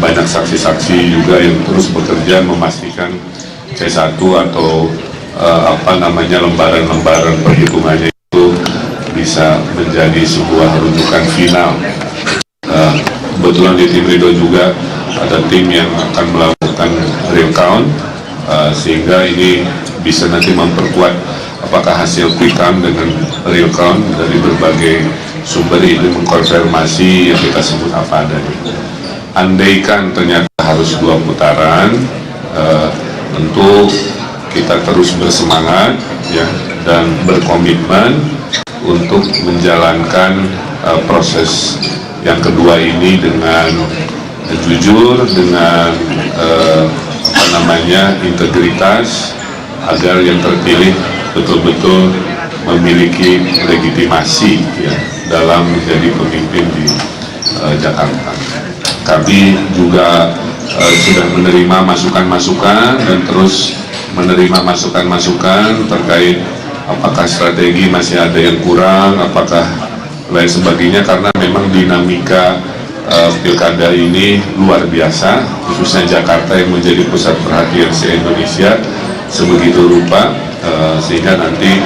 banyak saksi-saksi juga yang terus bekerja memastikan C1 atau lembaran-lembaran perhitungannya itu bisa menjadi sebuah rujukan final. Kebetulan di tim Rido juga ada tim yang akan melakukan real count, sehingga ini bisa nanti memperkuat apakah hasil quick count dengan real count dari berbagai sumber ini mengkonfirmasi yang kita sebut apa adanya. Andaikan ternyata harus 2 putaran, tentu kita terus bersemangat ya, dan berkomitmen untuk menjalankan proses yang kedua ini dengan jujur, dengan integritas, agar yang terpilih betul-betul memiliki legitimasi ya, dalam menjadi pemimpin di Jakarta. Kami juga sudah menerima masukan-masukan dan terus menerima masukan-masukan terkait apakah strategi masih ada yang kurang, apakah lain sebagainya, karena memang dinamika pilkada ini luar biasa, khususnya Jakarta yang menjadi pusat perhatian se-Indonesia sebegitu rupa, sehingga nanti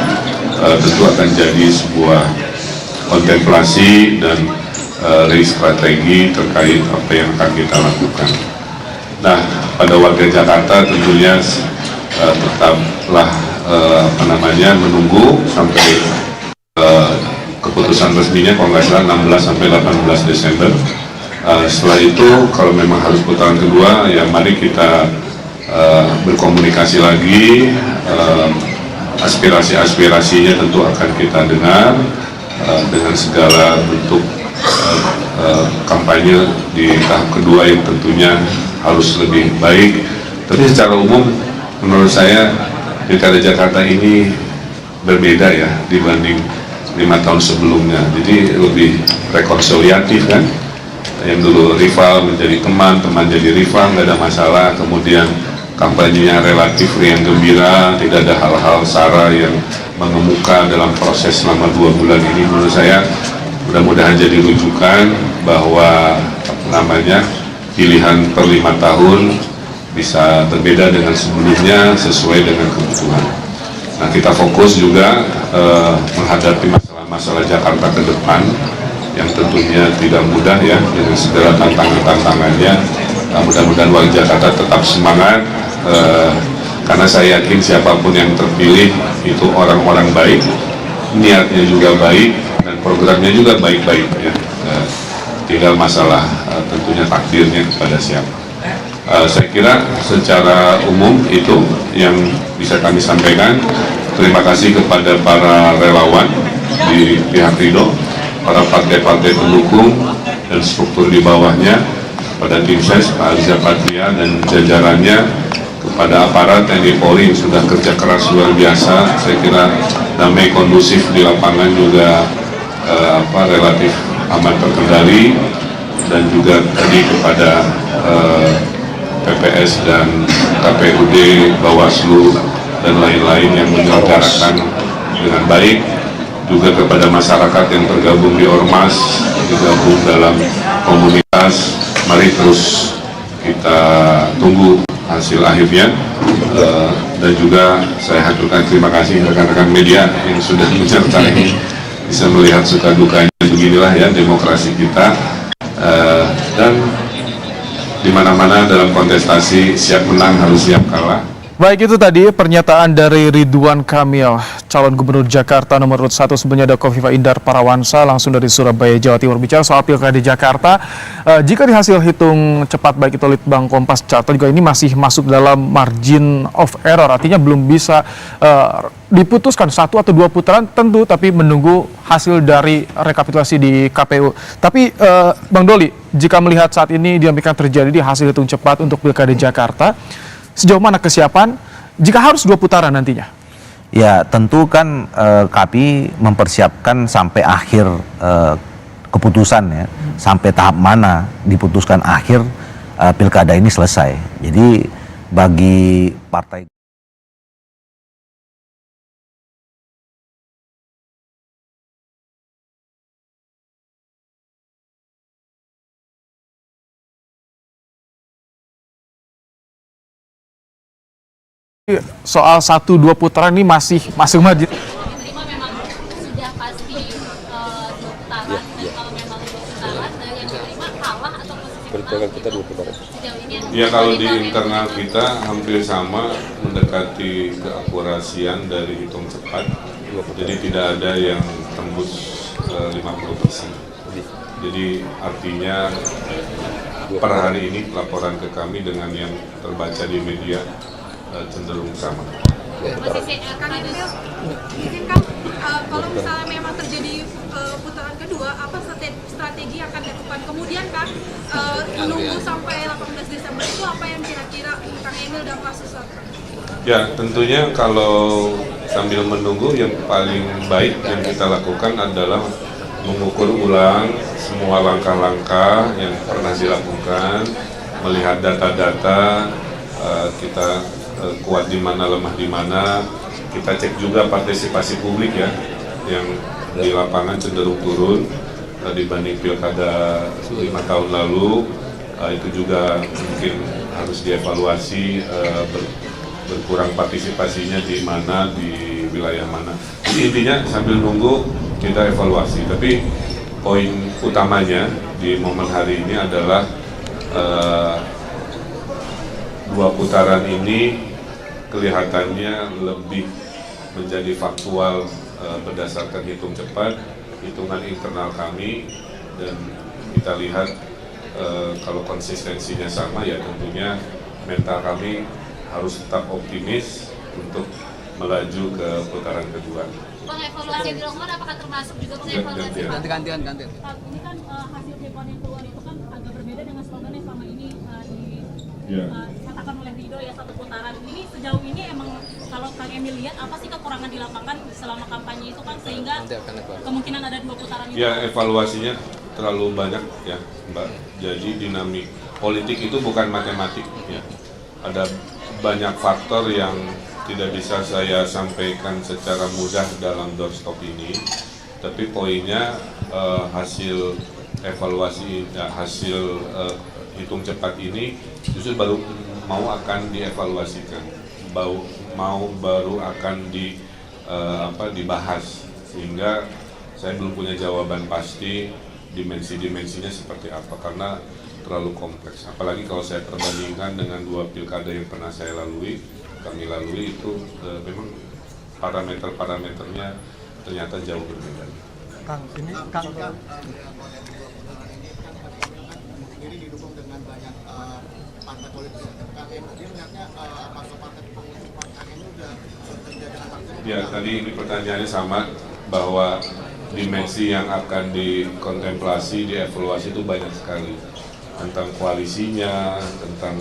tentu akan jadi sebuah kontemplasi dan strategi terkait apa yang akan kita lakukan. Nah, pada warga Jakarta tentunya tetaplah menunggu sampai keputusan resminya, kalau nggak salah 16 sampai 18 Desember. Setelah itu kalau memang harus putaran kedua, ya mari kita berkomunikasi lagi, aspirasi-aspirasinya tentu akan kita dengar dengan segala bentuk kampanye di tahap kedua yang tentunya harus lebih baik. Tapi secara umum menurut saya Pilkada Jakarta ini berbeda ya dibanding 5 tahun sebelumnya, jadi lebih rekonsiliatif kan. Yang dulu rival menjadi teman, teman jadi rival, nggak ada masalah. Kemudian kampanyenya relatif riang gembira, tidak ada hal-hal sara yang mengemuka dalam proses selama 2 bulan ini. Menurut saya mudah-mudahan jadi rujukan bahwa pilihan per 5 tahun bisa berbeda dengan sebelumnya sesuai dengan kebutuhan. Nah, kita fokus juga menghadapi masalah-masalah Jakarta ke depan yang tentunya tidak mudah ya, dengan segala tantangan-tantangannya. Mudah-mudahan warga Jakarta tetap semangat, karena saya yakin siapapun yang terpilih itu orang-orang baik, niatnya juga baik, dan programnya juga baik-baik ya. Tinggal masalah tentunya takdirnya kepada siapa. Saya kira secara umum itu yang bisa kami sampaikan. Terima kasih kepada para relawan di pihak Rido, para partai-partai pendukung dan struktur di bawahnya, pada tim ses, Pak Ariza Patria dan jajarannya, kepada aparat TNI Polri yang sudah kerja keras luar biasa. Saya kira damai kondusif di lapangan juga relatif aman terkendali, dan juga tadi kepada PPS dan KPUD, Bawaslu dan lain-lain yang menyelenggarakan dengan baik, juga kepada masyarakat yang tergabung di Ormas, tergabung dalam komunitas. Mari terus kita tunggu hasil akhirnya, dan juga saya haturkan terima kasih rekan-rekan media yang sudah menyertai, bisa melihat suka dukanya. Beginilah ya demokrasi kita, dan di mana-mana dalam kontestasi siap menang harus siap kalah. Baik, itu tadi pernyataan dari Ridwan Kamil, calon gubernur Jakarta nomor urut 1. Sebenarnya ada Kofifa Indar Parawansa langsung dari Surabaya, Jawa Timur. Bicara soal pilkada Jakarta, jika di hasil hitung cepat baik itu Litbang Kompas Carta juga ini masih masuk dalam margin of error, artinya belum bisa diputuskan 1 atau 2 putaran tentu, tapi menunggu hasil dari rekapitulasi di KPU. Tapi Bang Doli, jika melihat saat ini dinamika terjadi di hasil hitung cepat untuk pilkada Jakarta, sejauh mana kesiapan jika harus 2 putaran nantinya? Ya tentu kan kami mempersiapkan sampai akhir keputusan ya, sampai tahap mana diputuskan akhir pilkada ini selesai. Jadi bagi partai Soal 1-2 putaran ini masih maju. Diterima memang sudah pasti dua putaran dan kalau memang dua putaran dari yang diterima kalah atau posisi Perhitungan kita 2 putaran. sejauh ini Ya kalau di internal kita hampir sama, mendekati keakurasian dari hitung cepat. Jadi tidak ada yang tembus 50%. Jadi artinya per hari ini laporan ke kami dengan yang terbaca di media cenderung sama. posisi Kang Emil, izinkan kalau misalnya memang terjadi putaran kedua, apa strategi yang akan dilakukan? Kemudian kan menunggu sampai 18 Desember itu apa yang kira-kira Kang Emil dan Pak Susat? Ya tentunya kalau sambil menunggu yang paling baik yang kita lakukan adalah mengukur ulang semua langkah-langkah yang pernah dilakukan, melihat data-data, kita kuat di mana, lemah di mana. Kita cek juga partisipasi publik ya, yang di lapangan cenderung turun dibanding pilkada 5 tahun lalu. Itu juga mungkin harus dievaluasi, berkurang partisipasinya di mana, di wilayah mana. Jadi intinya sambil nunggu kita evaluasi. Tapi poin utamanya di momen hari ini adalah 2 putaran ini kelihatannya lebih menjadi faktual berdasarkan hitung cepat, hitungan internal kami, dan kita lihat kalau konsistensinya sama ya tentunya mental kami harus tetap optimis untuk melaju ke putaran kedua. Bang, evaluasi yang dilakukan apakah termasuk juga pengevaluasi Pak? Gantian. Pak, ini kan hasil dewan yang keluar itu kan agak berbeda dengan slogan yang selama ini dikatakan oleh Ridho ya, 1 putaran. Ini sejauh ini emang kalau Kang Emil lihat apa sih kekurangan di lapangan selama kampanye itu kan sehingga kemungkinan ada 2 putaran itu? Ya evaluasinya terlalu banyak ya Mbak. Jadi dinamik politik itu bukan matematik ya. Ada banyak faktor yang tidak bisa saya sampaikan secara mudah dalam doorstop ini. Tapi poinnya hasil evaluasi, hasil hitung cepat ini justru baru mau akan dievaluasikan, baru akan dibahas, sehingga saya belum punya jawaban pasti dimensi-dimensinya seperti apa karena terlalu kompleks. Apalagi kalau saya perbandingkan dengan 2 pilkada yang pernah kami lalui itu memang parameter-parameternya ternyata jauh berbeda. Kang, ini Kang sendiri didukung dengan banyak partai politik. Kang Emil melihatnya apakah partai pengusung Kang Emil sudah bekerja dengan partai? Ya tadi ini pertanyaannya sama, bahwa dimensi yang akan dikontemplasi, dievaluasi itu banyak sekali, tentang koalisinya, tentang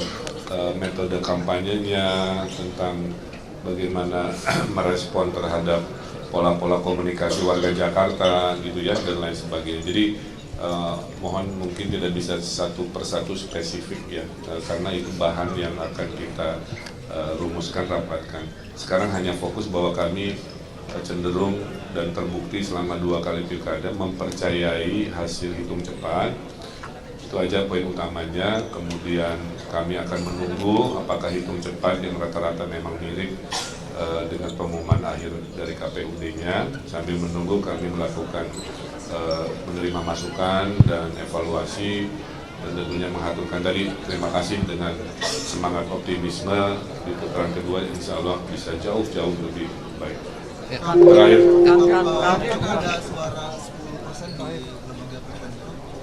metode kampanyenya, tentang bagaimana merespon terhadap pola-pola komunikasi warga Jakarta gitu ya, dan lain sebagainya. Jadi mohon mungkin tidak bisa satu persatu spesifik ya, karena itu bahan yang akan kita rumuskan, rapatkan. Sekarang hanya fokus bahwa kami cenderung dan terbukti selama 2 kali pilkada mempercayai hasil hitung cepat. Itu aja poin utamanya. Kemudian kami akan menunggu apakah hitung cepat yang rata-rata memang mirip dengan pengumuman akhir dari KPUD-nya. Sambil menunggu kami melakukan menerima masukan dan evaluasi, dan tentunya mengaturkan tadi. Terima kasih dengan semangat optimisme di putaran kedua, insya Allah bisa jauh-jauh lebih baik. Terakhir, ada suara 10% di lembaga pilkada,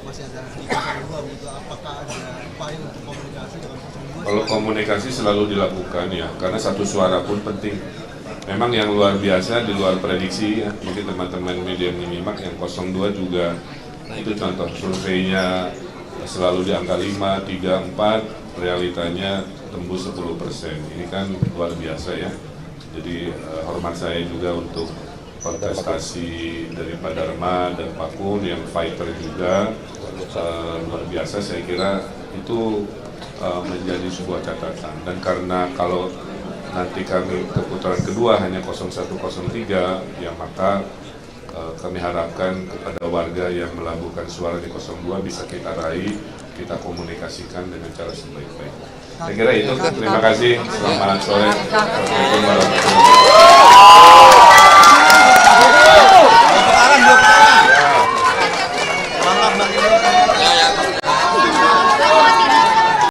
masih ada di 02 gitu. Apakah ada upaya untuk komunikasi dengan 02? kalau komunikasi selalu dilakukan ya, karena satu suara pun penting. Memang yang luar biasa di luar prediksi ya, mungkin teman-teman media menyimak yang 02 juga itu contoh surveinya selalu di angka 5, 3, 4, realitanya tembus 10%. Ini kan luar biasa ya. Jadi hormat saya juga untuk kontestasi dari Pak Dharma dan Pak Kun yang fighter juga, luar biasa. Saya kira itu menjadi sebuah catatan, dan karena kalau nanti kami ke putaran kedua hanya 0103 ya, maka kami harapkan kepada warga yang melabuhkan suara di 02 bisa kita raih kita komunikasikan dengan cara sebaik-baiknya. Saya kira itu. Terima kasih. Selamat sore. Assalamualaikum warahmatullahi wabarakatuh.